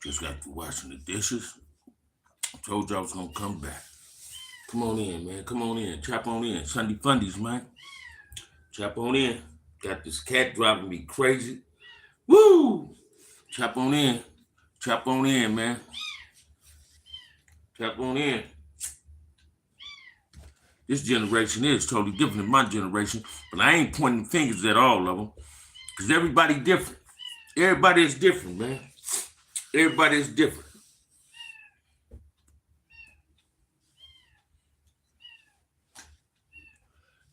Just got to washing the dishes. Told you I was gonna come back. Come on in, man. Come on in. Chop on in. Sunday Fundies, man. Chop on in. Got this cat driving me crazy. Woo! Chop on in. Chop on in, man. Chop on in. This generation is totally different than my generation, but I ain't pointing fingers at all of them, because everybody different. Everybody is different, man. Everybody is different.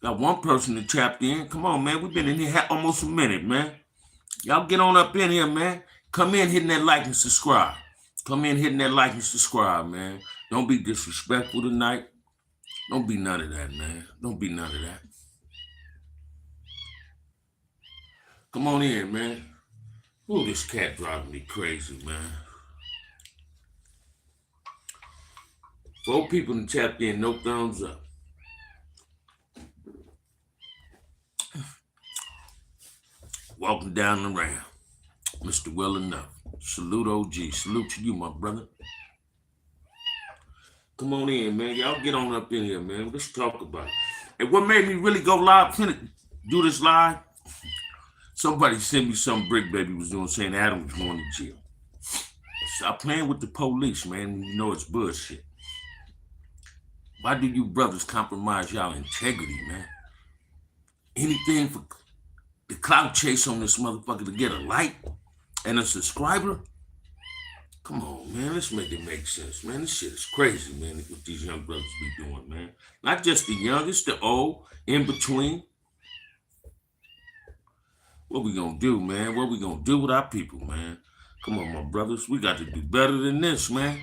Got one person that tapped in. Come on, man. We've been in here almost a minute, man. Y'all get on up in here, man. Come in hitting that like and subscribe. Come in hitting that like and subscribe, man. Don't be disrespectful tonight. Don't be none of that, man. Don't be none of that. Come on in, man. Ooh, this cat driving me crazy, man. 4 people that tapped in, no thumbs up. Walking down the ramp. Mr. Well Enough. Salute OG. Salute to you, my brother. Come on in, man. Y'all get on up in here, man. Let's talk about it. And what made me really go live, do this live? Somebody sent me some Brick Baby was doing, saying Adam was going to jail. Stop playing with the police, man. You know it's bullshit. Why do you brothers compromise y'all integrity, man? Anything for the clout chase on this motherfucker to get a like and a subscriber? Come on, man. Let's make it make sense, man. This shit is crazy, man, what these young brothers be doing, man. Not just the young, it's the old, in between. What we gonna do, man? What we gonna do with our people, man? Come on, my brothers. We got to do better than this, man.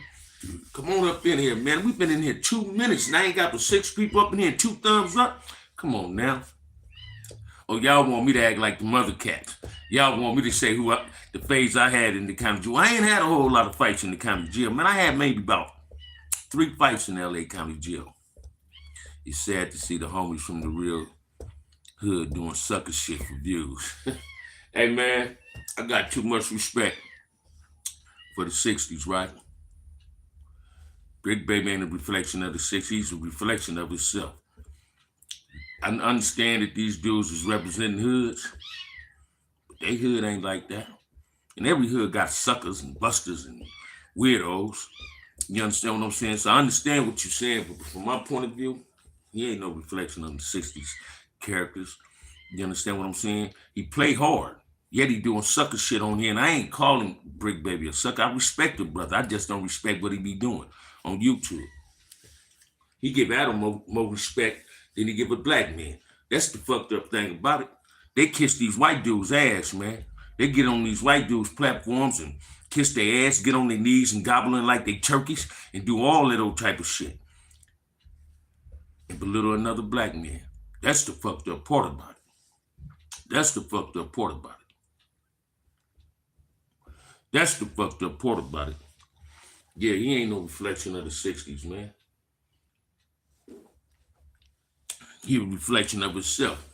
Come on up in here, man. We've been in here 2 minutes. Now ain't got but 6 people up in here and 2 thumbs up. Come on now. Oh, y'all want me to act like the mother cats. Y'all want me to say the phase I had in the county jail. I ain't had a whole lot of fights in the county jail. Man, I had maybe about 3 fights in LA County Jail. It's sad to see the homies from the real hood doing sucker shit for views. Hey, man, I got too much respect for the 60s, right? Brick Baby ain't a reflection of the 60s. He's a reflection of himself. I understand that these dudes is representing hoods, but they hood ain't like that. And every hood got suckers and busters and weirdos. You understand what I'm saying? So I understand what you're saying, but from my point of view, he ain't no reflection of the 60s characters. You understand what I'm saying? He play hard, yet he doing sucker shit on here, and I ain't calling Brick Baby a sucker. I respect the brother. I just don't respect what he be doing on YouTube. He give Adam more respect than he give a black man. That's the fucked up thing about it. They kiss these white dudes' ass, man. They get on these white dudes' platforms and kiss their ass, get on their knees and gobbling like they turkeys and do all that old type of shit. And belittle another black man. That's the fucked up part about it. That's the fucked up part about it. That's the fucked up part about it. Yeah, he ain't no reflection of the 60s, man. He a reflection of himself.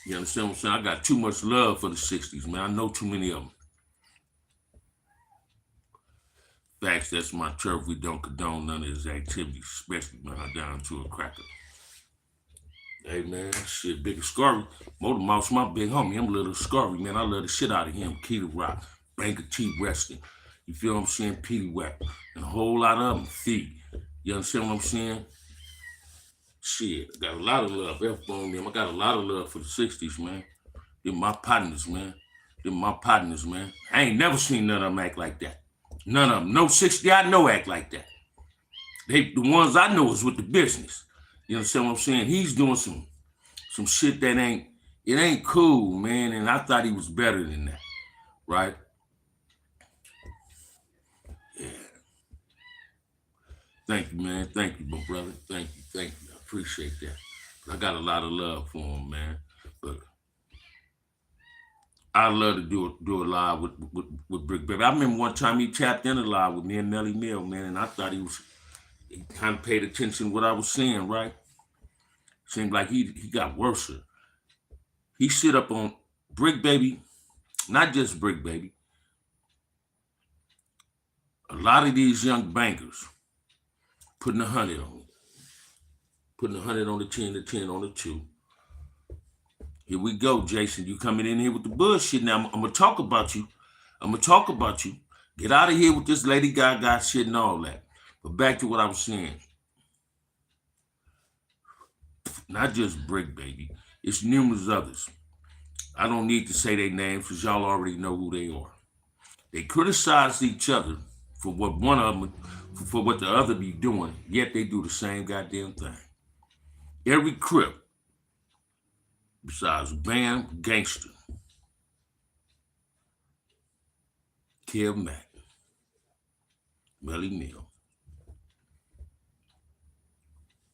You understand what I'm saying? I got too much love for the 60s, man. I know too many of them. Facts, that's my turf. We don't condone none of his activities, especially when I'm down to a cracker. Hey, man, shit, Big Scarry. Motor Mouse, my big homie. I'm a little Scarry, man. I love the shit out of him. Keita Rock, Banker T. Weston. You feel what I'm saying? Petey Whack. And a whole lot of them, Feed. You understand what I'm saying? Shit, I got a lot of love. F-bone them. I got a lot of love for the 60s, man. They're my partners, man. They're my partners, man. I ain't never seen none of them act like that. None of them. No 60 I know act like that. The ones I know is with the business. You understand what I'm saying? He's doing some shit that ain't cool, man. And I thought he was better than that, right? Yeah. Thank you, man. Thank you, my brother. Thank you. I appreciate that. But I got a lot of love for him, man. But I love to do a live with Brick Baby. I remember one time he tapped in a live with me and Nelly Mill, man, and I thought he kind of paid attention to what I was saying, right? Seemed like he got worse. He sit up on Brick Baby, not just Brick Baby. lot of these young bankers putting 100 on it. Putting 100 on the 10, the 10 on the 2. Here we go, Jason. You coming in here with the bullshit now. I'm going to talk about you. Get out of here with this Lady Gaga shit and all that. But back to what I was saying. Not just Brick Baby. It's numerous others. I don't need to say their names because y'all already know who they are. They criticize each other for what one of them, for what the other be doing, yet they do the same goddamn thing. Every Crip, besides Bam, Gangster, Kev Mack, Melly Mill,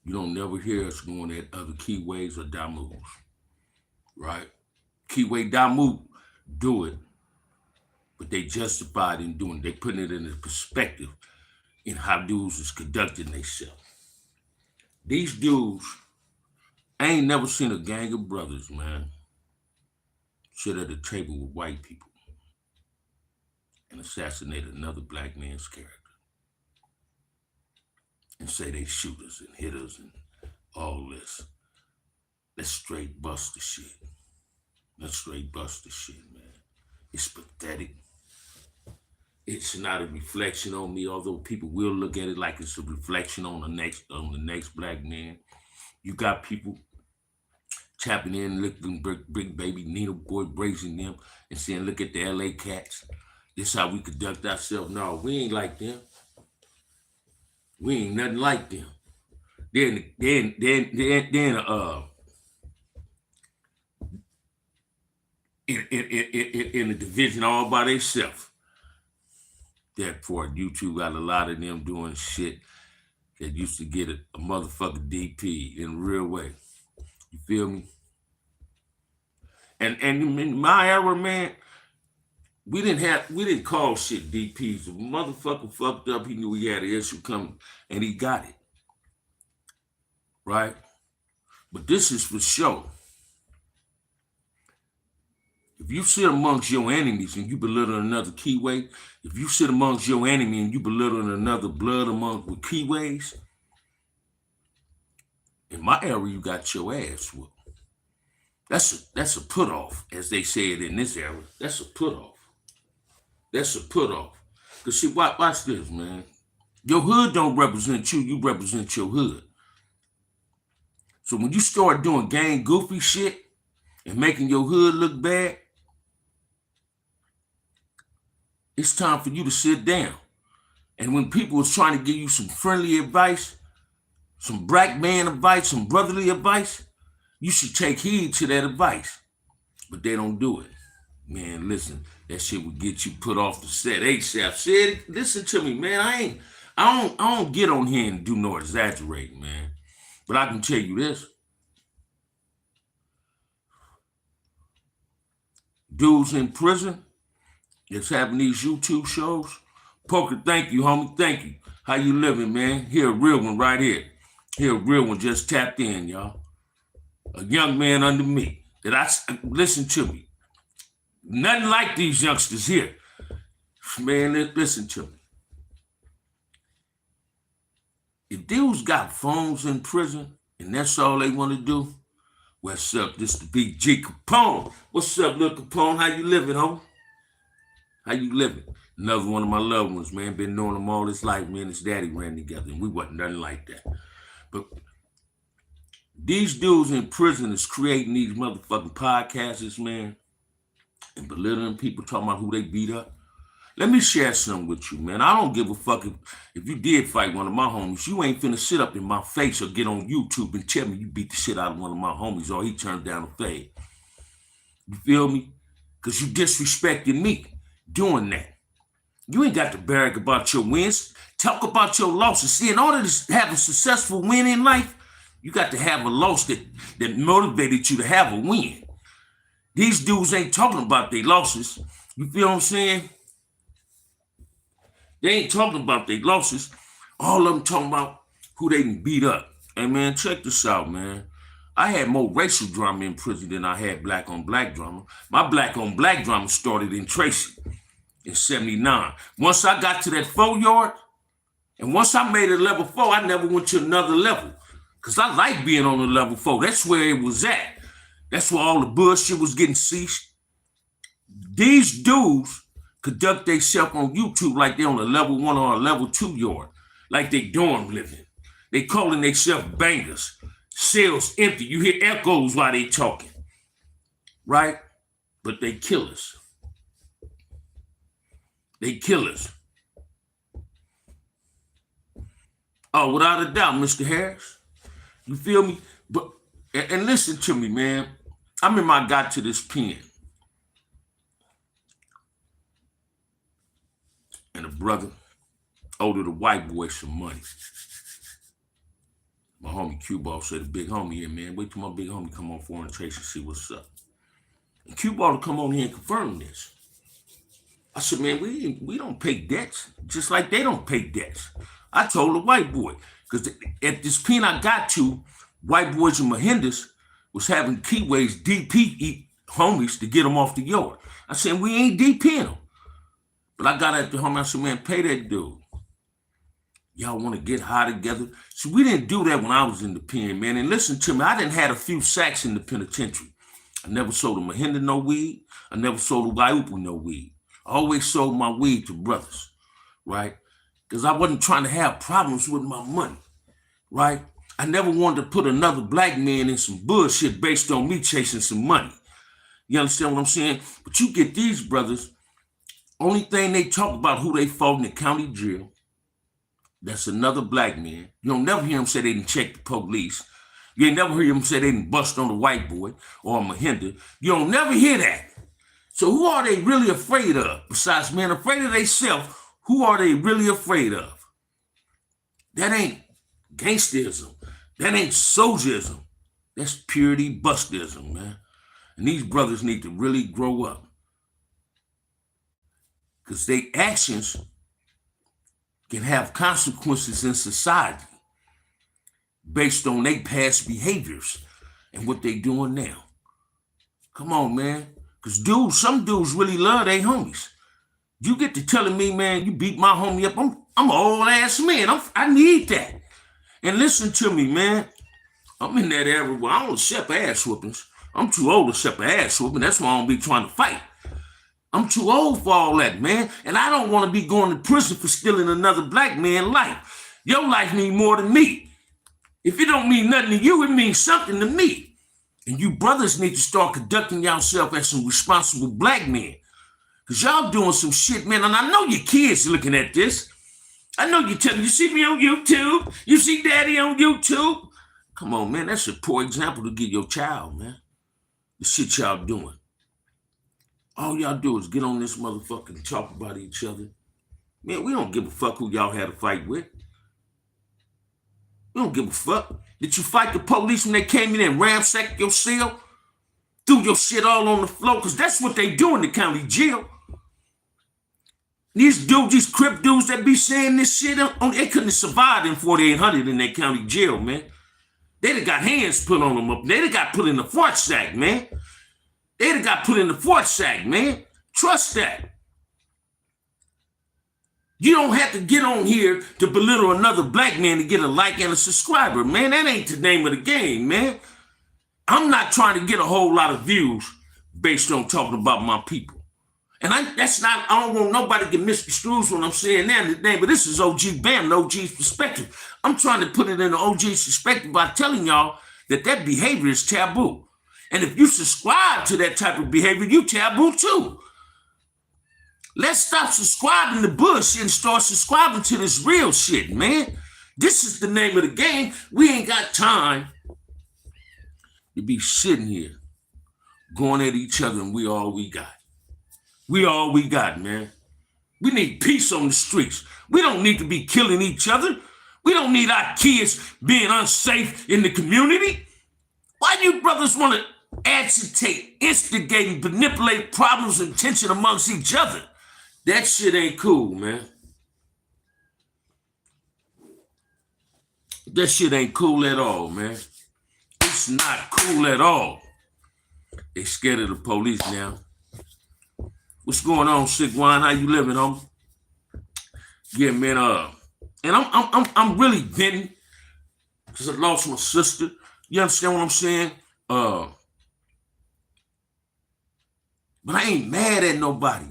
you don't never hear us going at other Keyways or Damus, right? Keyway Damu do it, but they justified in doing it. They putting it in a perspective in how dudes is conducting themselves. These dudes, I ain't never seen a gang of brothers, man, sit at a table with white people and assassinate another black man's character and say they shooters and hitters and all this. Let's straight bust the shit. Man. It's pathetic. It's not a reflection on me, although people will look at it like it's a reflection on the next black man. You got people tapping in, looking Brick Baby, Nina Boy, praising them, and saying, look at the LA cats. This is how we conduct ourselves. No, we ain't like them. We ain't nothing like them. They're in the division all by themselves. Therefore, YouTube got a lot of them doing shit that used to get a motherfucking DP in a real way. You feel me? And in my era, man, we didn't call shit DPs. If a motherfucker fucked up, he knew he had an issue coming, and he got it. Right? But this is for sure. If you sit amongst your enemies and you belittle another Keyway, if you sit amongst your enemy and you belittle another blood among with Keyways, in my era, you got your ass whooped. That's a put off, as they say it in this era. That's a put off. Cause see, watch this, man. Your hood don't represent you. You represent your hood. So when you start doing gang goofy shit and making your hood look bad, it's time for you to sit down. And when people was trying to give you some friendly advice, some black man advice, some brotherly advice, you should take heed to that advice. But they don't do it. Man, listen, that shit would get you put off the set ASAP. Said, listen to me, man. I don't get on here and do no exaggerating, man. But I can tell you this. Dudes in prison that's having these YouTube shows. Poker, thank you, homie. Thank you. How you living, man? Here, a real one right here. Here, a real one just tapped in, y'all. A young man under me. Listen to me. Nothing like these youngsters here. Man, listen to me. If dudes got phones in prison and that's all they want to do, what's up? This the Big G Capone. What's up, little Capone? How you living, homie? How you living? Another one of my loved ones, man. Been knowing him all his life, man. His daddy ran together, and we wasn't nothing like that. But these dudes in prison is creating these motherfucking podcasts, man, and belittling people, talking about who they beat up. Let me share something with you, man. I don't give a fuck if you did fight one of my homies. You ain't finna sit up in my face or get on YouTube and tell me you beat the shit out of one of my homies or he turned down a fade. You feel me? Because you disrespecting me doing that. You ain't got to brag about your wins. Talk about your losses. See, in order to have a successful win in life, you got to have a loss that motivated you to have a win. These dudes ain't talking about their losses. You feel what I'm saying? They ain't talking about their losses. All of them talking about who they can beat up. Hey, man, check this out, man. I had more racial drama in prison than I had black on black drama. My black on black drama started in Tracy. in 79. Once I got to that 4-yard, and once I made it level 4, I never went to another level. Because I like being on the level 4. That's where it was at. That's where all the bullshit was getting ceased. These dudes conduct themselves on YouTube like they're on a level 1 or a level 2 yard, like they dorm living. They calling themselves bangers. Cells empty. You hear echoes while they talking, right? But they killers. They killers. Oh, without a doubt, Mr. Harris. You feel me? But and listen to me, man. I remember I got to this pen. And a brother owed the white boy some money. My homie Q-Ball said, the big homie here, man, wait till my big homie come on Foreign Trace and see what's up. And Q-Ball to come on here and confirm this. I said, man, we don't pay debts, just like they don't pay debts. I told the white boy, because at this pen I got to, white boys and Mahindas was having keyways DP homies to get them off the yard. I said, we ain't DPing them. But I got at the homie, I said, man, pay that dude. Y'all want to get high together? So we didn't do that when I was in the pen, man. And listen to me, I didn't have a few sacks in the penitentiary. I never sold a Mahinda no weed. I never sold a Waiupu no weed. I always sold my weed to brothers, right? Because I wasn't trying to have problems with my money, right? I never wanted to put another black man in some bullshit based on me chasing some money. You understand what I'm saying? But you get these brothers, only thing they talk about who they fought in the county jail. That's another black man. You don't never hear them say they didn't check the police. You ain't never hear them say they didn't bust on the white boy or a Mahinda. You don't never hear that. So who are they really afraid of? Besides being afraid of themselves, who are they really afraid of? That ain't gangsterism. That ain't soldierism. That's purity bustism, man. And these brothers need to really grow up. Because their actions can have consequences in society based on their past behaviors and what they doing now. Come on, man. Because some dudes really love their homies. You get to telling me, man, you beat my homie up. I'm an old ass man. I need that. And listen to me, man. I'm in that era where I don't accept ass whoopings. I'm too old to accept ass whooping. That's why I don't be trying to fight. I'm too old for all that, man. And I don't want to be going to prison for stealing another black man's life. Your life means more to me. If it don't mean nothing to you, it means something to me. And you brothers need to start conducting yourself as some responsible black men. Because y'all doing some shit, man. And I know your kids looking at this. I know you see me on YouTube. You see daddy on YouTube. Come on, man. That's a poor example to give your child, man. The shit y'all doing. All y'all do is get on this motherfucker and talk about each other. Man, we don't give a fuck who y'all had a fight with. We don't give a fuck. Did you fight the police when they came in and ransacked your cell? Threw your shit all on the floor? Because that's what they do in the county jail. These dudes, these Crip dudes that be saying this shit, they couldn't have survived in 4800 in that county jail, man. They'd have got hands put on them up. They'd have got put in the Fort Sack, man. They'd have got put in the Fort Sack, man. Trust that. You don't have to get on here to belittle another black man to get a like and a subscriber, man. That ain't the name of the game, man. I'm not trying to get a whole lot of views based on talking about my people. And I don't want nobody to get misconstrued when I'm saying that name, but this is OG Bam, the OG's perspective. I'm trying to put it in the OG's perspective by telling y'all that behavior is taboo. And if you subscribe to that type of behavior, you taboo too. Let's stop subscribing to bullshit and start subscribing to this real shit, man. This is the name of the game. We ain't got time to be sitting here going at each other and we all we got. We all we got, man. We need peace on the streets. We don't need to be killing each other. We don't need our kids being unsafe in the community. Why do you brothers want to agitate, instigate, and manipulate problems and tension amongst each other? That shit ain't cool, man. That shit ain't cool at all, man. It's not cool at all. They scared of the police now. What's going on, Sigwan? How you living, homie? Yeah, man. And I'm really venting because I lost my sister. You understand what I'm saying? But I ain't mad at nobody.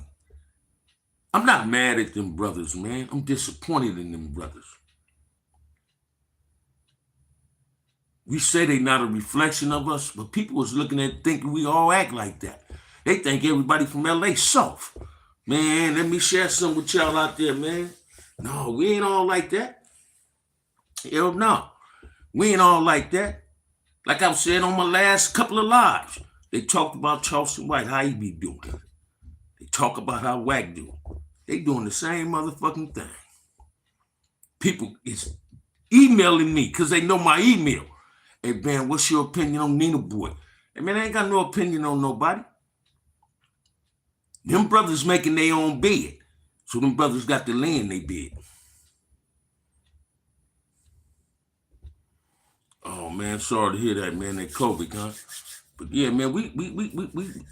I'm not mad at them brothers, man. I'm disappointed in them brothers. We say they not a reflection of us, but people was looking at thinking we all act like that. They think everybody from LA soft. Man, let me share something with y'all out there, man. No, we ain't all like that. Hell no. We ain't all like that. Like I said on my last couple of lives, they talked about Charleston White, how he be doing. They talk about how Wack do. They doing the same motherfucking thing. People is emailing me because they know my email. Hey, man, what's your opinion on Nina Boy? Hey, man, I ain't got no opinion on nobody. Them brothers making their own bed. So them brothers got to lay in their bed. Oh, man, sorry to hear that, man, that COVID, huh? But yeah, man, we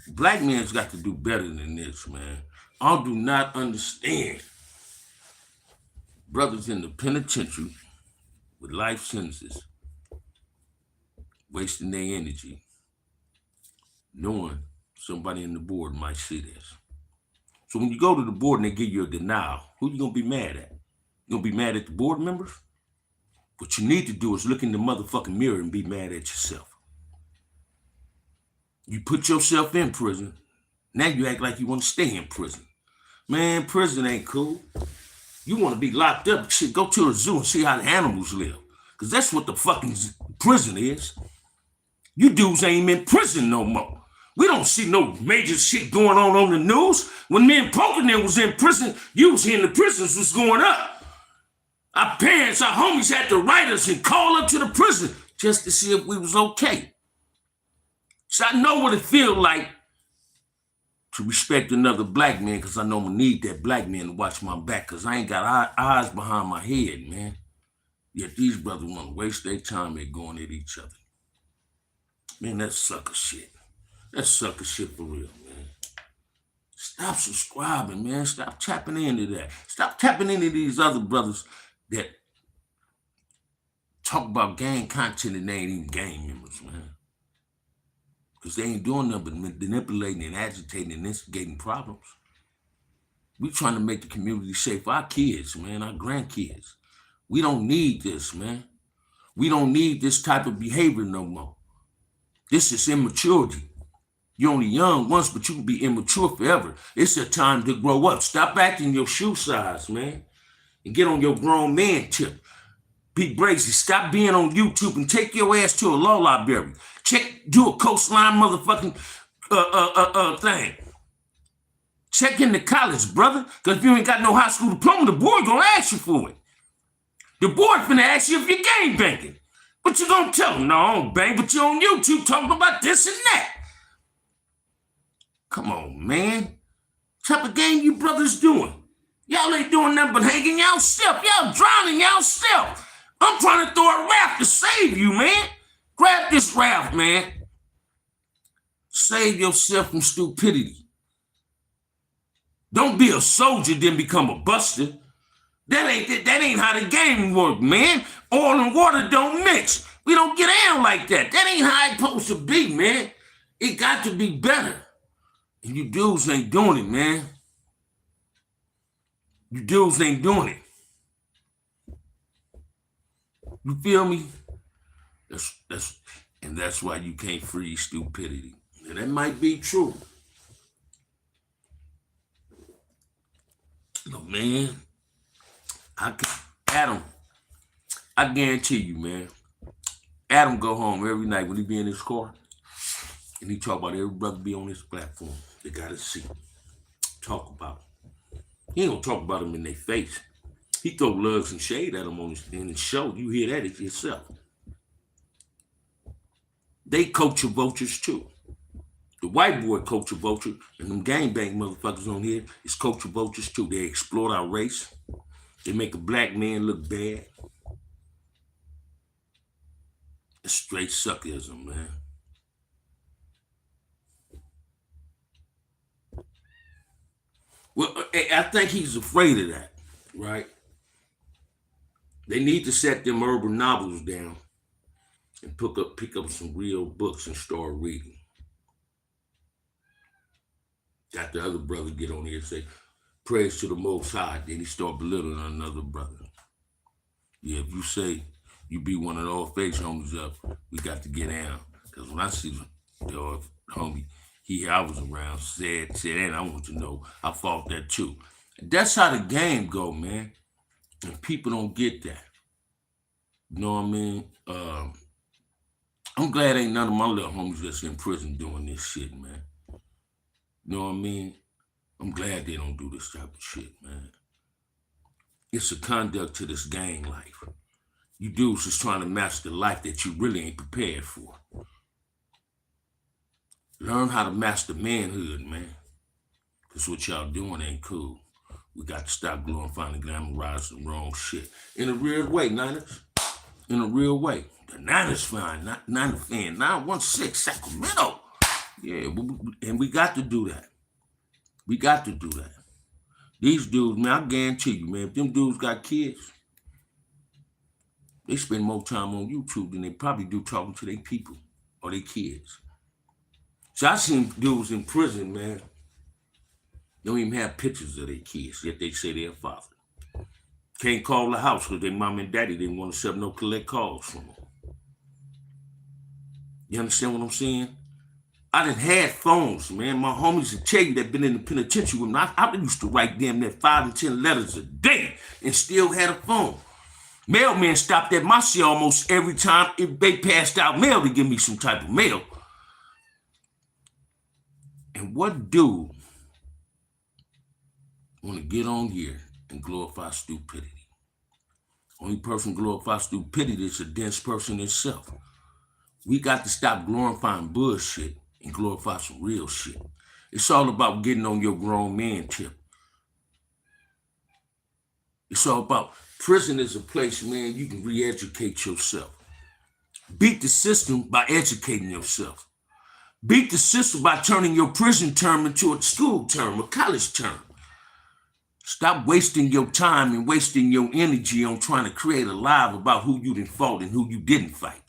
black men's got to do better than this, man. I do not understand brothers in the penitentiary with life sentences wasting their energy, knowing somebody in the board might see this. So when you go to the board and they give you a denial, who you gonna be mad at? You gonna be mad at the board members? What you need to do is look in the motherfucking mirror and be mad at yourself. You put yourself in prison, now you act like you want to stay in prison. Man, prison ain't cool. You want to be locked up, shit, go to a zoo and see how the animals live. Because that's what the fucking prison is. You dudes ain't in prison no more. We don't see no major shit going on the news. When me and Pokerman was in prison, you was hearing the prisons was going up. Our parents, our homies had to write us and call up to the prison just to see if we was okay. So I know what it feels like to respect another black man, because I know I'm gonna need that black man to watch my back, because I ain't got eyes behind my head, man. Yet these brothers want to waste their time at going at each other. Man, that's sucker shit. That's sucker shit for real, man. Stop subscribing, man. Stop tapping into that. Stop tapping into these other brothers that talk about gang content and they ain't even gang members, man. Because they ain't doing nothing but manipulating and agitating and instigating problems. We trying to make the community safe for our kids, man, our grandkids. We don't need this, man. We don't need this type of behavior no more. This is immaturity. You're only young once, but you can be immature forever. It's a time to grow up. Stop acting your shoe size, man, and get on your grown man tip. Be brazy. Stop being on YouTube and take your ass to a law library. Do a coastline motherfucking thing. Check into college, brother, because if you ain't got no high school diploma, the board gonna ask you for it. The board finna ask you if you're gang banging. But you gonna tell them, no, I don't bang, but you on YouTube talking about this and that. Come on, man. What type of game you brothers doing? Y'all ain't doing nothing but hanging y'allself. Y'all drowning y'allself. I'm trying to throw a raft to save you, man. Grab this raft, man. Save yourself from stupidity. Don't be a soldier, then become a buster. That ain't how the game work, man. Oil and water don't mix. We don't get down like that. That ain't how it's supposed to be, man. It got to be better. And you dudes ain't doing it, man. You dudes ain't doing it. You feel me? That's why you can't freeze stupidity. And that might be true. But man, Adam, I guarantee you, man, Adam go home every night when he be in his car and he talk about every brother be on his platform. They gotta see, talk about him. He ain't gonna talk about them in their face. He throw lugs and shade at them in his show. You hear that it yourself. They culture vultures too. The white boy culture vulture and them gangbang motherfuckers on here is culture vultures too. They exploit our race. They make a black man look bad. It's straight suckerism, man. Well, I think he's afraid of that, right? They need to set them urban novels down and pick up some real books and start reading. Got the other brother get on here and say, praise to the Most High. Then he start belittling another brother. Yeah, if you say you be one of the old face homies up, we got to get down. Because when I see the homie, I was around, said, and I want to know, I fought that too. And that's how the game go, man. And people don't get that. You know what I mean? I'm glad ain't none of my little homies that's in prison doing this shit, man. You know what I mean? I'm glad they don't do this type of shit, man. It's a conduct to this gang life. You dudes is trying to master life that you really ain't prepared for. Learn how to master manhood, man. Because what y'all doing ain't cool. We got to stop glorifying and glamorizing the wrong shit. In a real way, Niners. In a real way. The Niners fan, not Niner fan, 916 Sacramento. Yeah, and we got to do that. We got to do that. These dudes, man, I guarantee you, man, if them dudes got kids, they spend more time on YouTube than they probably do talking to their people or their kids. So I seen dudes in prison, man, don't even have pictures of their kids, yet they say they're father. Can't call the house because their mom and daddy didn't want to set no collect calls from them. You understand what I'm saying? I done had phones, man. My homies will tell you that been in the penitentiary with me. I used to write damn near 5 and 10 letters a day and still had a phone. Mailman stopped at my cell almost every time if they passed out mail to give me some type of mail. And what dude want to get on here and glorify stupidity? Only person glorify stupidity is a dense person itself. We got to stop glorifying bullshit and glorify some real shit. It's all about getting on your grown man tip. It's all about prison is a place, man, you can re-educate yourself. Beat the system by educating yourself. Beat the system by turning your prison term into a school term, a college term. Stop wasting your time and wasting your energy on trying to create a life about who you didn't fought and who you didn't fight.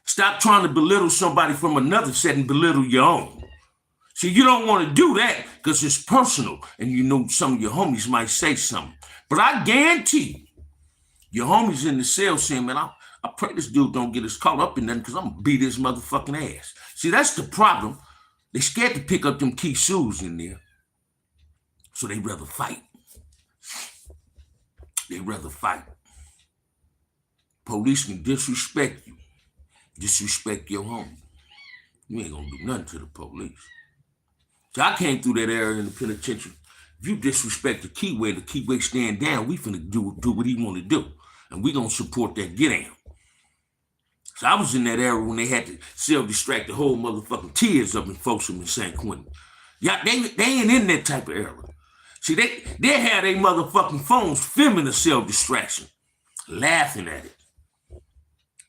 Stop trying to belittle somebody from another set and belittle your own. See, you don't want to do that because it's personal and you know some of your homies might say something. But I guarantee your homies in the cell saying, man, I pray this dude don't get us caught up in nothing because I'm going to beat his motherfucking ass. See, that's the problem. They scared to pick up them key shoes in there. So they rather fight. They rather fight. Police can disrespect you. Disrespect your homie. You ain't gonna do nothing to the police. So I came through that area in the penitentiary. If you disrespect the keyway stand down, we finna do what he wanna do. And we gonna support that get down. So I was in that area when they had to self-distract the whole motherfucking tears up in Folsom and San Quentin. Yeah, they ain't in that type of era. See, they had their motherfucking phones filming the self-distraction, laughing at it.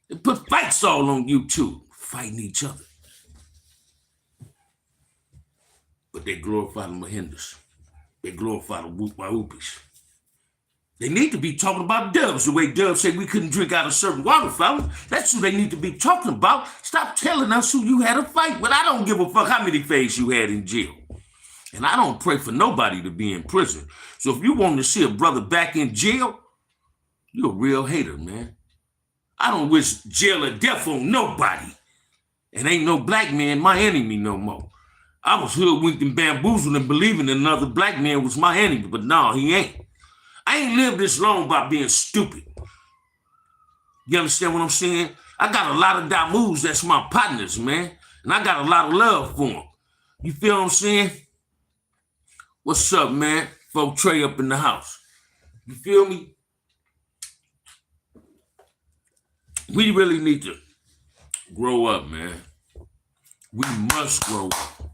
They put fights all on YouTube, fighting each other. But they glorify the Mahindas. They glorify the Whoopis. They need to be talking about Dubs, the way Dubs said we couldn't drink out of certain water fountains. That's who they need to be talking about. Stop telling us who you had a fight with. I don't give a fuck how many faves you had in jail. And I don't pray for nobody to be in prison. So if you want to see a brother back in jail, you're a real hater, man. I don't wish jail or death on nobody. And ain't no black man my enemy no more. I was hoodwinked and bamboozled and believing another black man was my enemy, but no, he ain't. I ain't lived this long by being stupid. You understand what I'm saying? I got a lot of Damus that's my partners, man. And I got a lot of love for them. You feel what I'm saying? What's up, man? Folk Trey up in the house. You feel me? We really need to grow up, man. We must grow up.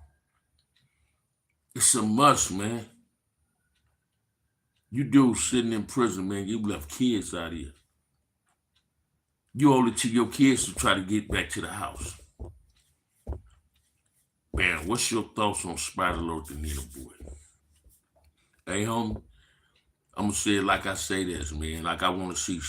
It's a must, man. You dudes sitting in prison, man, you left kids out here. You owe it to your kids to try to get back to the house. Man, what's your thoughts on Spider Lord the Nina Boy? Hey, homie, I'm gonna say it like I say this, man. Like I want to see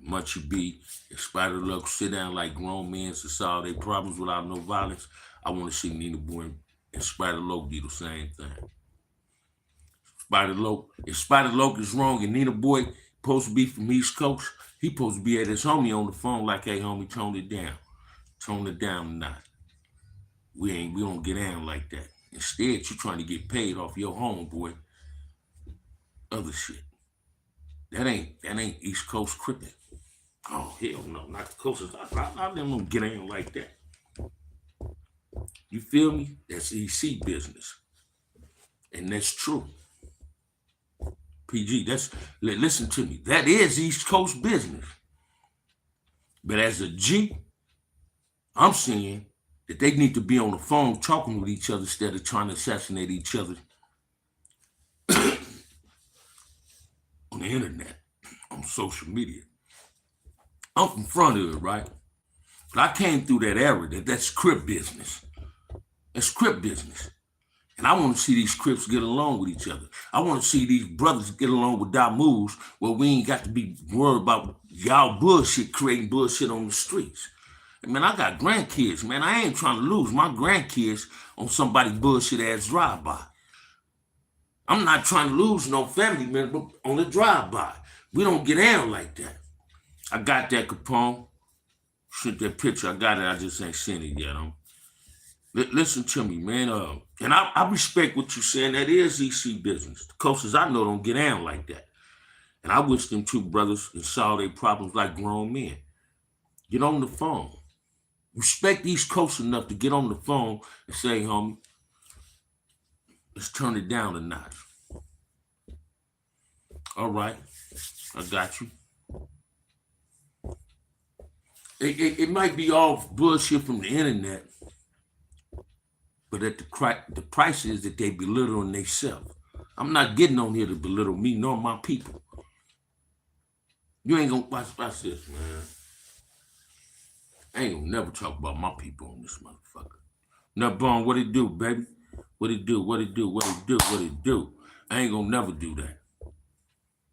Munchie B and Spider Luck sit down like grown men to solve their problems without no violence. I want to see Nina Boy and Spider Loc do the same thing. Spider Loc, if Spider Loc is wrong and Nina Boy supposed to be from East Coast, he supposed to be at his homie on the phone like, hey homie, tone it down tonight. We don't get down like that. Instead, you trying to get paid off your homeboy other shit. That ain't East Coast crippin'. Oh hell no, not the coasters. I let them get in like that. You feel me? That's EC business, and that's true. PG, listen to me. That is East Coast business. But as a G, I'm saying that they need to be on the phone talking with each other instead of trying to assassinate each other on the internet, on social media. I'm from front of it, right? But I came through that era that's Crip business. That's Crip business. And I want to see these Crips get along with each other. I want to see these brothers get along with our moves where we ain't got to be worried about y'all bullshit creating bullshit on the streets. And man, I got grandkids, man. I ain't trying to lose my grandkids on somebody bullshit ass drive-by. I'm not trying to lose no family member on a drive-by. We don't get down like that. I got that, Capone. Sent that picture. I got it. I just ain't seen it yet. Listen to me, man. And I respect what you're saying. That is EC business. The coaches I know don't get down like that. And I wish them two brothers can solve their problems like grown men. Get on the phone. Respect East Coast enough to get on the phone and say, homie, let's turn it down a notch. All right. I got you. It might be all bullshit from the internet, but at the price is that they belittling themselves. I'm not getting on here to belittle me nor my people. You ain't gonna watch this, man. I ain't gonna never talk about my people on this motherfucker. Nutbone, what it do, baby? What it do? What it do? What it do? What it do? I ain't gonna never do that.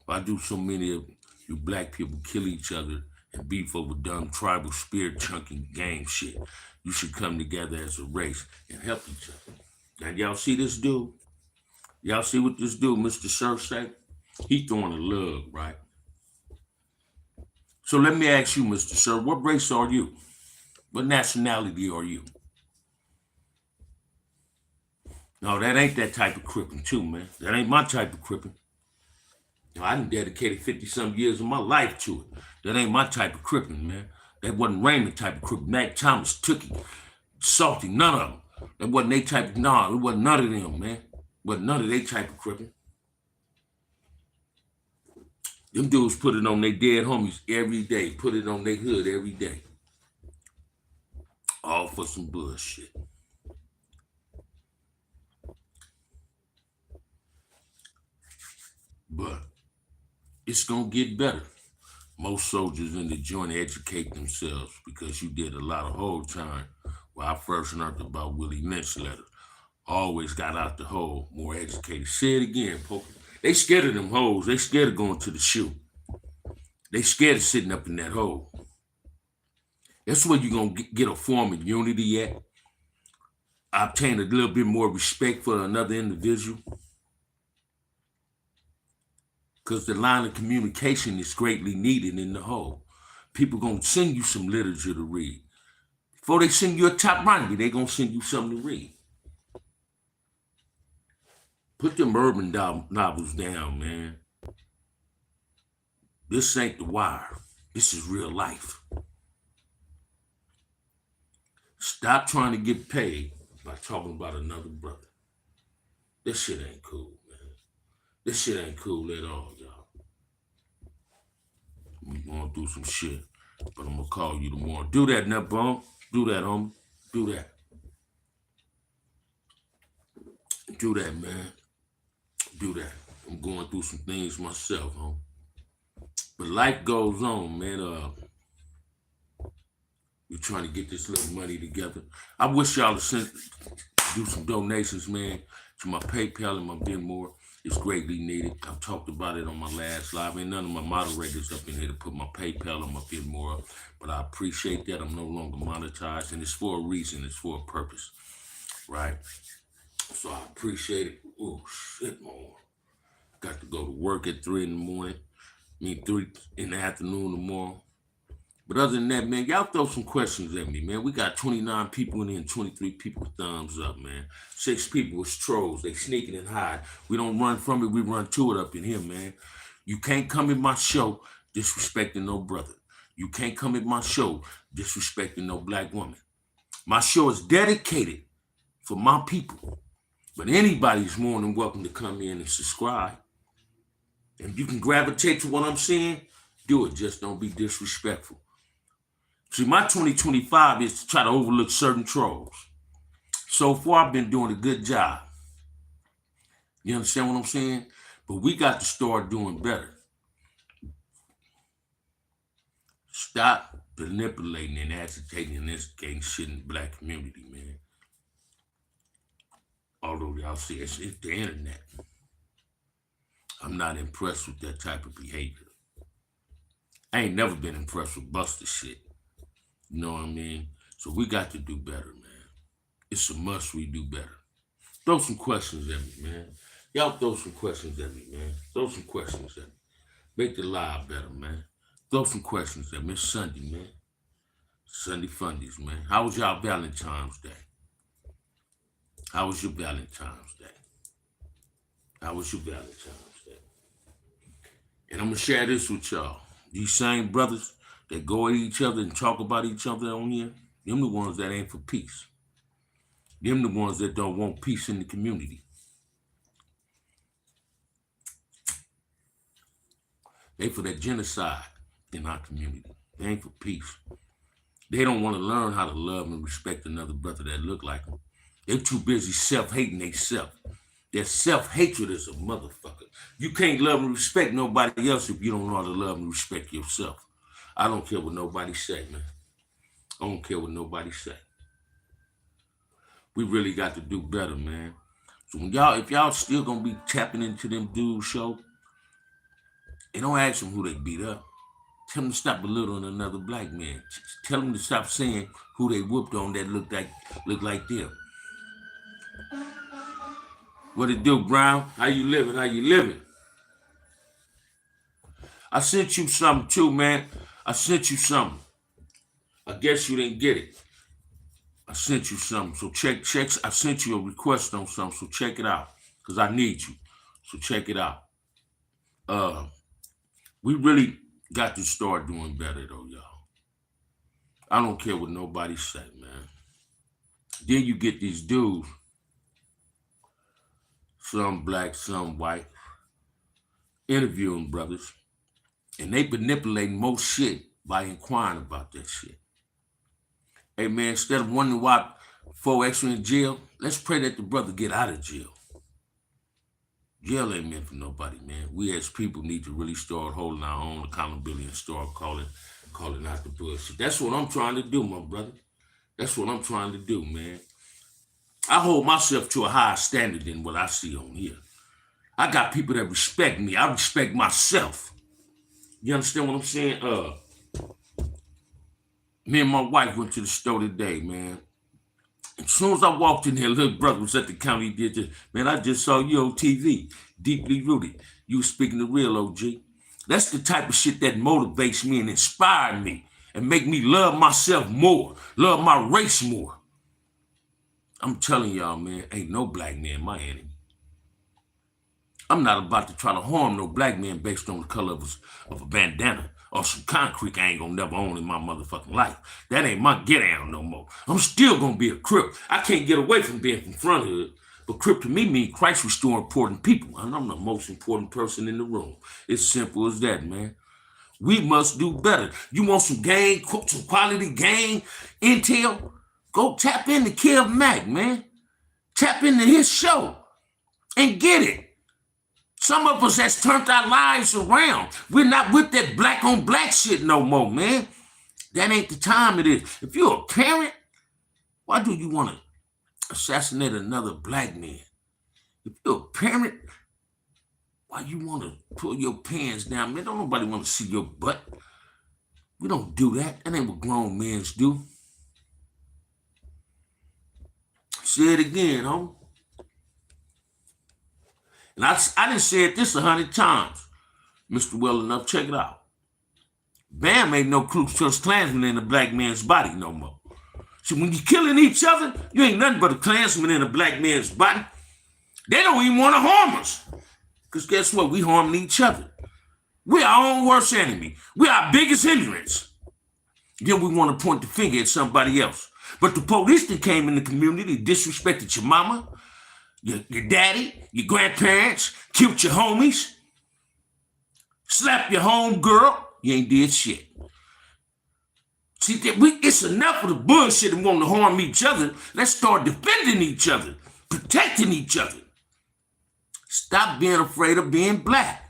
I do so many of you black people kill each other and beef over dumb tribal spear chunking gang shit. You should come together as a race and help each other. Now y'all see this dude? Y'all see what this dude, Mr. Surf, say? He throwing a lug, right? So let me ask you, Mr. Surf, what race are you? What nationality are you? No, that ain't that type of crippin' too, man. That ain't my type of crippin'. I done dedicated 50-some years of my life to it. That ain't my type of crippin', man. That wasn't Raymond type of crippin'. Mac Thomas, Tookie, Salty, none of them. That wasn't they type of, it wasn't none of them, man. Wasn't none of they type of crippin'. Them dudes put it on their dead homies every day. Put it on their hood every day. All for some bullshit. But it's gonna get better. Most soldiers in the joint educate themselves because you did a lot of hole time. When I first learned about Willie Lynch letters, always got out the hole more educated. Say it again, Poker. They scared of them holes. They scared of going to the shoe. They scared of sitting up in that hole. That's where you're gonna get a form of unity at. Obtain a little bit more respect for another individual. Because the line of communication is greatly needed in the whole. People gonna send you some literature to read. Before they send you a top Ronnie, they gonna send you something to read. Put them urban novels down, man. This ain't The Wire. This is real life. Stop trying to get paid by talking about another brother. This shit ain't cool, man. This shit ain't cool at all, y'all. We going through some shit, but I'm gonna call you tomorrow. Do that, Nutbone. Do that, homie. Do that. Do that, man. Do that. I'm going through some things myself, homie. But life goes on, man. We're trying to get this little money together. I wish y'all to do some donations, man, to my PayPal and my Venmo. It's greatly needed. I've talked about it on my last live. Ain't none of my moderators up in here to put my PayPal. I'm up here more, but I appreciate that. I'm no longer monetized, and it's for a reason. It's for a purpose, right? So I appreciate it. Oh shit, man. Got to go to work at 3 in the morning. 3 in the afternoon tomorrow. But other than that, man, y'all throw some questions at me, man. We got 29 people in here and 23 people with thumbs up, man. 6 people was trolls. They sneaking and hide. We don't run from it. We run to it up in here, man. You can't come in my show disrespecting no brother. You can't come in my show disrespecting no black woman. My show is dedicated for my people. But anybody's more than welcome to come in and subscribe. And you can gravitate to what I'm saying, do it. Just don't be disrespectful. See, my 2025 is to try to overlook certain trolls. So far, I've been doing a good job. You understand what I'm saying? But we got to start doing better. Stop manipulating and agitating and instigating shit in the black community, man. Although y'all see it's the internet. I'm not impressed with that type of behavior. I ain't never been impressed with Buster shit. You know what I mean? So we got to do better, man. It's a must we do better. Throw some questions at me, man. Y'all throw some questions at me, man. Throw some questions at me. Make the live better, man. Throw some questions at me. It's Sunday, man. Sunday Fundies, man. How was y'all Valentine's Day? How was your Valentine's Day? How was your Valentine's Day? And I'm going to share this with y'all. These same brothers that go at each other and talk about each other on here, them the ones that ain't for peace. Them the ones that don't want peace in the community. They for that genocide in our community. They ain't for peace. They don't want to learn how to love and respect another brother that look like them. They're too busy self-hating themselves. Their self-hatred is a motherfucker. You can't love and respect nobody else if you don't know how to love and respect yourself. I don't care what nobody say, man. I don't care what nobody say. We really got to do better, man. So when if y'all still gonna be tapping into them dudes' show, and don't ask them who they beat up. Tell them to stop belittling another black man. Tell them to stop saying who they whooped on that look like them. What it do, Brown? How you living? How you living? I sent you something too, man. I sent you something. I guess you didn't get it. I sent you something. So check. I sent you a request on something. So check it out. Because I need you. So check it out. We really got to start doing better though, y'all. I don't care what nobody say, man. Then you get these dudes, some black, some white, interviewing brothers, and they manipulating most shit by inquiring about that shit. Hey man, instead of wondering why 4X in jail, let's pray that the brother get out of jail. Jail ain't meant for nobody, man. We as people need to really start holding our own accountability and start calling out the bullshit. That's what I'm trying to do, my brother. That's what I'm trying to do, man. I hold myself to a higher standard than what I see on here. I got people that respect me. I respect myself. You understand what I'm saying? Me and my wife went to the store today, man. As soon as I walked in there, little brother was at the counter. He did this. Man, I just saw you on TV. Deeply rooted. You were speaking the real, OG. That's the type of shit that motivates me and inspires me and make me love myself more, love my race more. I'm telling y'all, man, ain't no black man my enemy. I'm not about to try to harm no black man based on the color of a bandana or some concrete I ain't gonna never own in my motherfucking life. That ain't my get down no more. I'm still gonna be a Crip. I can't get away from being from Front Hood. But Crip to me means Christ restore important people. And I'm the most important person in the room. It's simple as that, man. We must do better. You want some quality gang intel? Go tap into Kev Mack, man. Tap into his show and get it. Some of us has turned our lives around. We're not with that black on black shit no more, man. That ain't the time it is. If you're a parent, why do you want to assassinate another black man? If you're a parent, Why you want to pull your pants down, man? Don't nobody want to see your butt. We don't do that. That ain't what grown men do. Say it again, homie. And I done said this 100 times, Mr. Well Enough. Check it out. Bam ain't no Ku Klux Klansman in a black man's body no more. See, when you're killing each other, you ain't nothing but a Klansman in a black man's body. They don't even want to harm us. Because guess what? We harming each other. We're our own worst enemy. We're our biggest hindrance. Then we want to point the finger at somebody else. But the police that came in the community disrespected your mama, your daddy, your grandparents, killed your homies, slapped your home girl. You ain't did shit. See, it's enough of the bullshit and wanting to harm each other. Let's start defending each other, protecting each other. Stop being afraid of being black.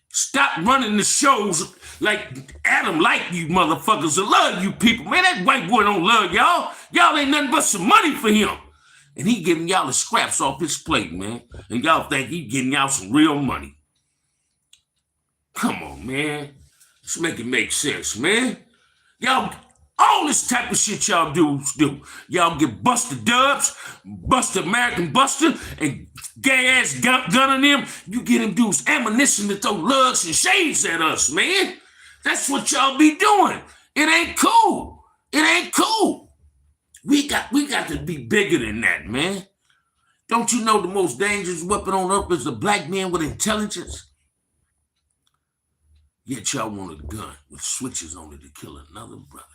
Stop running the shows like Adam like you motherfuckers. I love you people. Man, that white boy don't love y'all. Y'all ain't nothing but some money for him. And he giving y'all the scraps off his plate, man. And y'all think he getting y'all some real money. Come on, man. Let's make it make sense, man. Y'all, all this type of shit y'all dudes do. Y'all get Buster Dubs, Buster American Buster, and gay-ass gunning them. You get them dudes ammunition to throw lugs and shades at us, man. That's what y'all be doing. It ain't cool. It ain't cool. We got to be bigger than that, man. Don't you know the most dangerous weapon on earth is a black man with intelligence? Yet y'all want a gun with switches on it to kill another brother.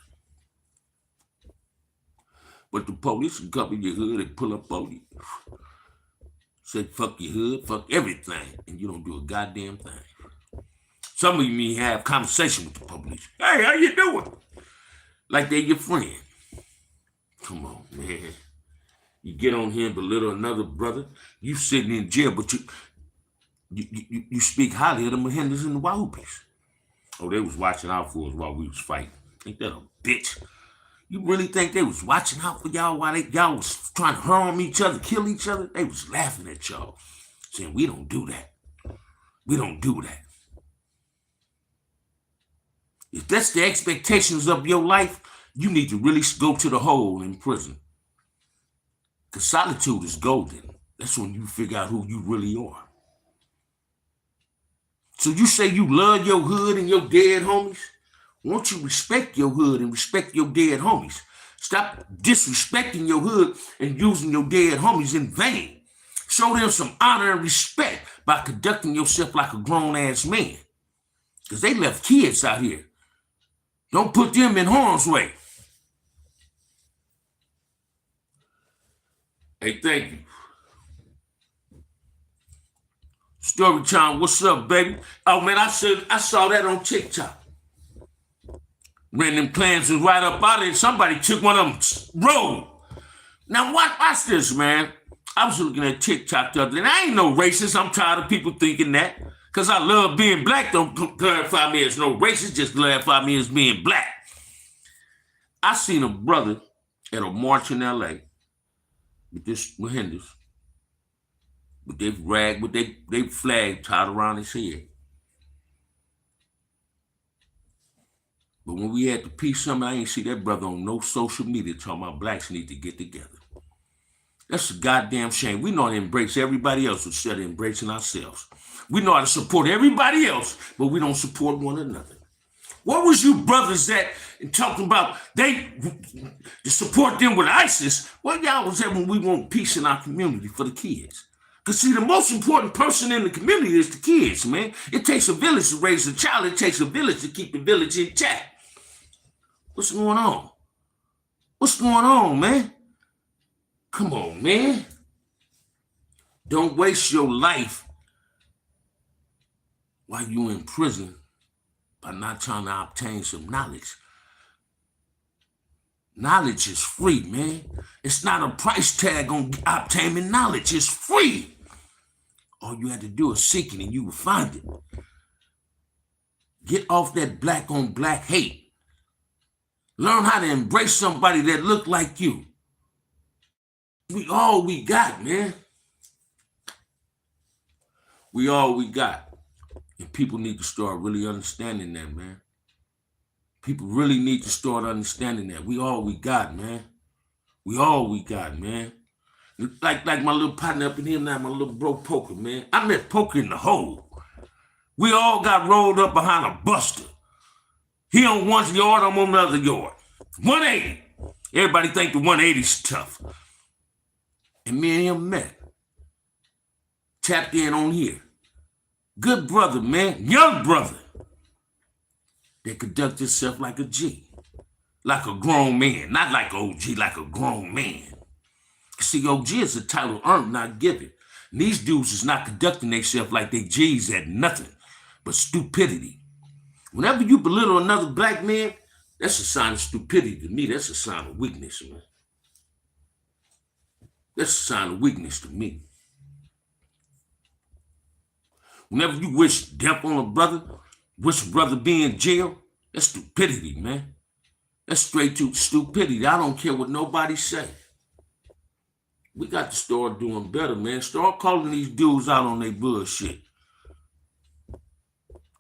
But the police can come in your hood and pull up on you. Say, fuck your hood, fuck everything, and you don't do a goddamn thing. Some of you may have conversation with the police. Hey, how you doing? Like they're your friend. Come on, man. You get on here and belittle another brother. You sitting in jail, but you speak highly of the Mahindas and the Wahoopies. Oh, they was watching out for us while we was fighting. Ain't that a bitch? You really think they was watching out for y'all while y'all was trying to harm each other, kill each other? They was laughing at y'all, saying, we don't do that. We don't do that. If that's the expectations of your life, you need to really go to the hole in prison. Because solitude is golden. That's when you figure out who you really are. So you say you love your hood and your dead homies? Won't you respect your hood and respect your dead homies? Stop disrespecting your hood and using your dead homies in vain. Show them some honor and respect by conducting yourself like a grown-ass man. Because they left kids out here. Don't put them in harm's way. Hey, thank you. Storytime, what's up, baby? Oh, man, I saw that on TikTok. Ran them clans was right up out of it. Somebody took one of them road. Now, watch this, man. I was looking at TikTok the other day, and I ain't no racist. I'm tired of people thinking that. Because I love being black. Don't clarify me as no racist. Just clarify me as being black. I seen a brother at a march in L.A. with this Mahindas. With their rag, with their flag tied around his head. But when we had the peace summit, I ain't see that brother on no social media talking about blacks need to get together. That's a goddamn shame. We know how to embrace everybody else instead of embracing ourselves. We know how to support everybody else, but we don't support one another. What was you brothers at talking about they support them with ISIS? Well, y'all was at when we want peace in our community for the kids. Because, see, the most important person in the community is the kids, man. It takes a village to raise a child. It takes a village to keep the village intact. What's going on? What's going on, man? Come on, man. Don't waste your life while you're in prison by not trying to obtain some knowledge. Knowledge is free, man. It's not a price tag on obtaining knowledge. It's free. All you had to do is seek it and you will find it. Get off that black on black hate. Learn how to embrace somebody that look like you. We got, man. We all we got. And people need to start really understanding that, man. People really need to start understanding that. We all we got, man. We all we got, man. Like my little partner up in here now, my little bro Poker, man. I met Poker in the hole. We all got rolled up behind a buster. He on one yard, I'm on the other yard. 180. Everybody think the 180's tough. And me and him met. Tapped in on here. Good brother, man. Young brother. They conduct himself like a G. Like a grown man. Not like OG, like a grown man. See, OG is a title earned, not given. And these dudes is not conducting themselves like they G's at nothing but stupidity. Whenever you belittle another black man, that's a sign of stupidity to me. That's a sign of weakness, man. That's a sign of weakness to me. Whenever you wish death on a brother, wish a brother be in jail, that's stupidity, man. That's straight to stupidity. I don't care what nobody say. We got to start doing better, man. Start calling these dudes out on their bullshit.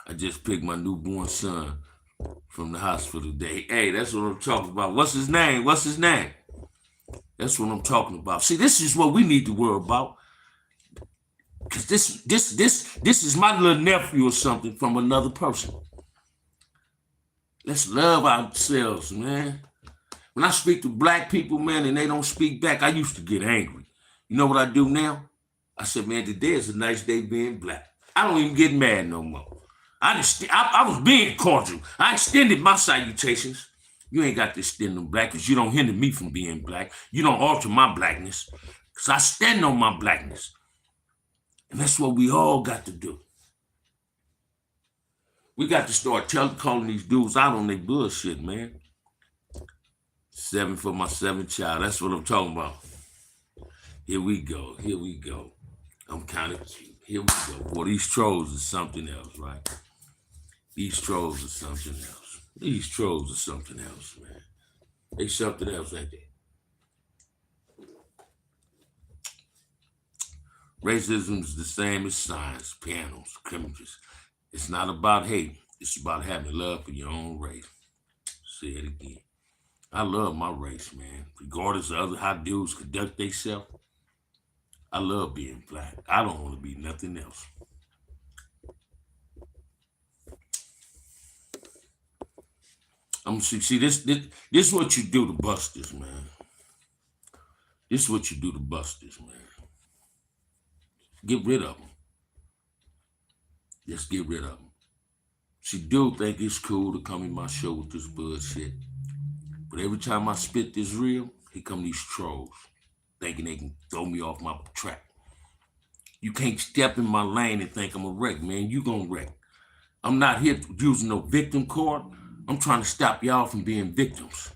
I just picked my newborn son from the hospital today. Hey, that's what I'm talking about. What's his name? What's his name? That's what I'm talking about. See, this is what we need to worry about. Because this is my little nephew or something from another person. Let's love ourselves, man. When I speak to black people, man, and they don't speak back, I used to get angry. You know what I do now? I said, man, today is a nice day being black. I don't even get mad no more. I was being cordial. I extended my salutations. You ain't got to extend them black because you don't hinder me from being black. You don't alter my blackness because I stand on my blackness. And that's what we all got to do. We got to start calling these dudes out on their bullshit, man. 7 for my 7th child. That's what I'm talking about. Here we go. Here we go. I'm kind of cute. Here we go. Boy, these trolls are something else, right? These trolls are something else. These trolls are something else, man. They something else, ain't they? Racism is the same as science, pianos, criminals. It's not about hate. It's about having love for your own race. Say it again. I love my race, man. Regardless of how dudes conduct themselves, I love being black. I don't want to be nothing else. I'm see this is what you do to busters, man. This is what you do to busters, man. Get rid of them. Just get rid of them. See, dude think it's cool to come in my show with this bullshit. But every time I spit this real, here come these trolls thinking they can throw me off my track. You can't step in my lane and think I'm a wreck, man. You gonna wreck. I'm not here using no victim card. I'm trying to stop y'all from being victims.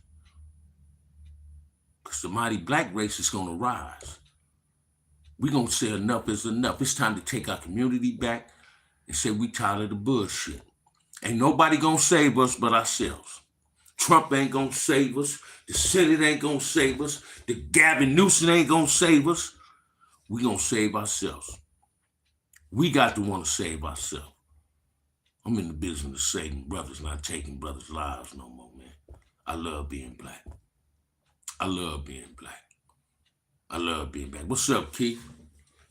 Because the mighty black race is gonna rise. We're gonna say enough is enough. It's time to take our community back and say we tired of the bullshit. Ain't nobody gonna save us but ourselves. Trump ain't gonna save us. The Senate ain't gonna save us. The Gavin Newsom ain't gonna save us. We gonna save ourselves. We got to want to save ourselves. I'm in the business of saving brothers, not taking brothers' lives no more, man. I love being black. I love being black. I love being black. What's up, Keith?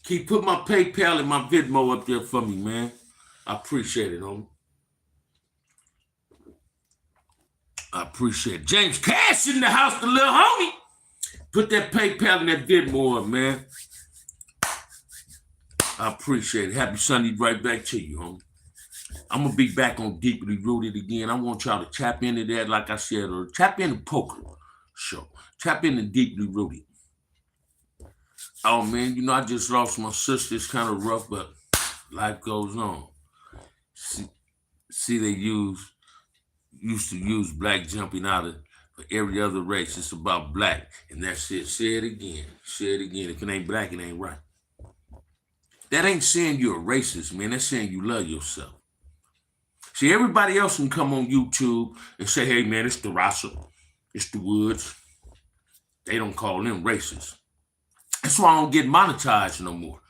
Keith, put my PayPal and my Venmo up there for me, man. I appreciate it, homie. I appreciate it. James Cash in the house, the little homie. Put that PayPal and that Venmo up, man. I appreciate it. Happy Sunday right back to you, homie. I'm going to be back on Deeply Rooted again. I want y'all to tap into that, like I said, or tap into Poker Show. Tap into Deeply Rooted. Oh, man, you know, I just lost my sister. It's kind of rough, but life goes on. See, they used to use black jumping out of for every other race. It's about black, and that's it. Say it again. Say it again. If it ain't black, it ain't right. That ain't saying you're a racist, man. That's saying you love yourself. See, everybody else can come on YouTube and say, hey, man, it's the Rasa, it's the Woods. They don't call them racist. That's why I don't get monetized no more.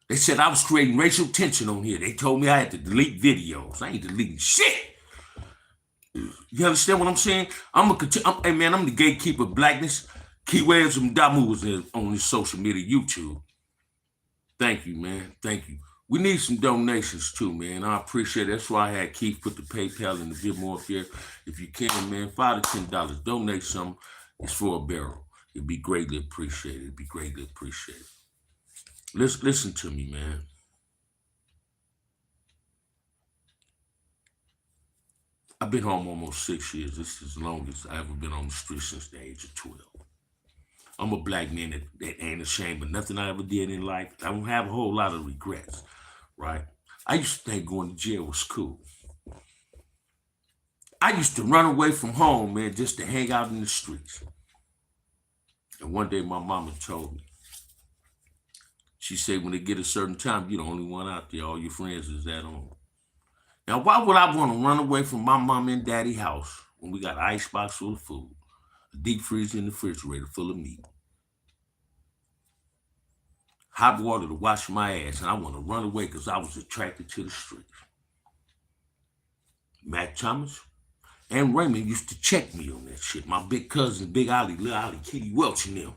They said I was creating racial tension on here. They told me I had to delete videos. I ain't deleting shit. You understand what I'm saying? Hey man, I'm the gatekeeper of blackness. Keyway Mdamu was on this social media, YouTube. Thank you, man. Thank you. We need some donations too, man. I appreciate it. That's why I had Keith put the PayPal and the Venmo up there. If you can, man, $5 to $10. Donate some. It's for a barrel. It'd be greatly appreciated. It'd be greatly appreciated. Listen to me, man. I've been home almost 6 years. This is the longest I've ever been on the street since the age of 12. I'm a black man that ain't ashamed of nothing I ever did in life. I don't have a whole lot of regrets, right? I used to think going to jail was cool. I used to run away from home, man, just to hang out in the streets. And one day my mama told me, she said, when they get a certain time, you're the only one out there. All your friends is at home. Now, why would I want to run away from my mom and daddy house when we got an icebox full of food, a deep freezer in the refrigerator full of meat, hot water to wash my ass, and I want to run away because I was attracted to the streets? Matt Thomas and Raymond used to check me on that shit. My big cousin, Big Ollie, Lil Ollie, Kitty Welch and them,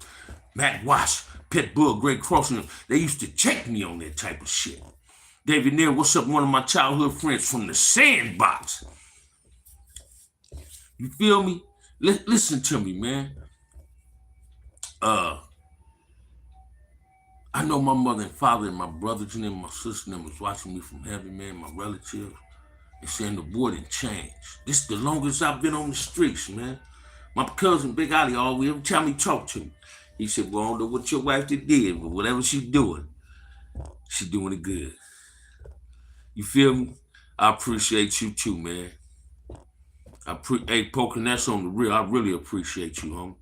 Matt Wash, Pitbull, Greg Cross and them, they used to check me on that type of shit. David Neal, what's up? One of my childhood friends from the Sandbox. You feel me? Listen to me, man. I know my mother and father and my brothers and them, my sister and them was watching me from heaven, man, my relatives, and saying the boy didn't change. This is the longest I've been on the streets, man. My cousin, Big Ollie, always, every time he talked to me, he said, well, I don't know what your wife did, but whatever she's doing it good. You feel me? I appreciate you too, man. Hey, Poker, that's on the real. I really appreciate you, homie.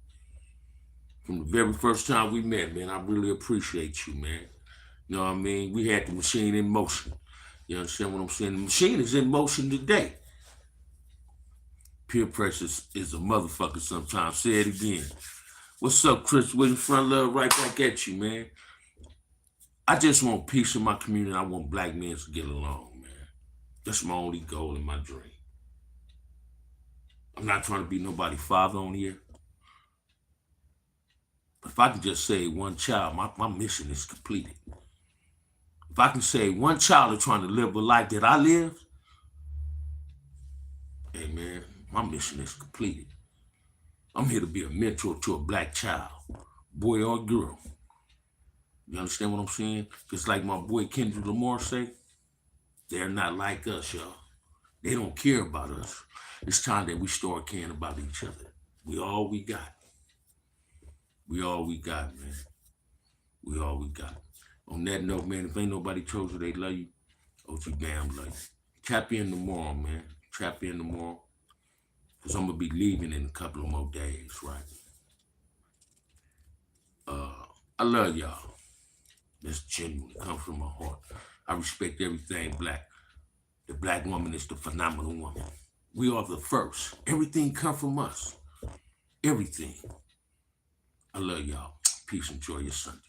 From the very first time we met, man, I really appreciate you, man. You know what I mean? We had the machine in motion. You understand what I'm saying? The machine is in motion today. Peer pressure is a motherfucker sometimes. Say it again. What's up, Chris Williams? Front love right back at you, man. I just want peace in my community. I want black men to get along, man. That's my only goal and my dream. I'm not trying to be nobody's father on here. But if I can just save one child, my mission is completed. If I can save one child that's trying to live a life that I lived, hey man, my mission is completed. I'm here to be a mentor to a black child, boy or girl. You understand what I'm saying? Just like my boy Kendrick Lamar say, they're not like us, y'all. They don't care about us. It's time that we start caring about each other. We all we got. We all we got, man. We all we got. On that note, man, if ain't nobody told you they love you, OG damn love you. Tap in tomorrow, man. Tap in tomorrow. Because I'm going to be leaving in a couple of more days, right? I love y'all. That's genuine. It comes from my heart. I respect everything black. The black woman is the phenomenal woman. We are the first. Everything comes from us. Everything. I love y'all. Peace. Enjoy your Sunday.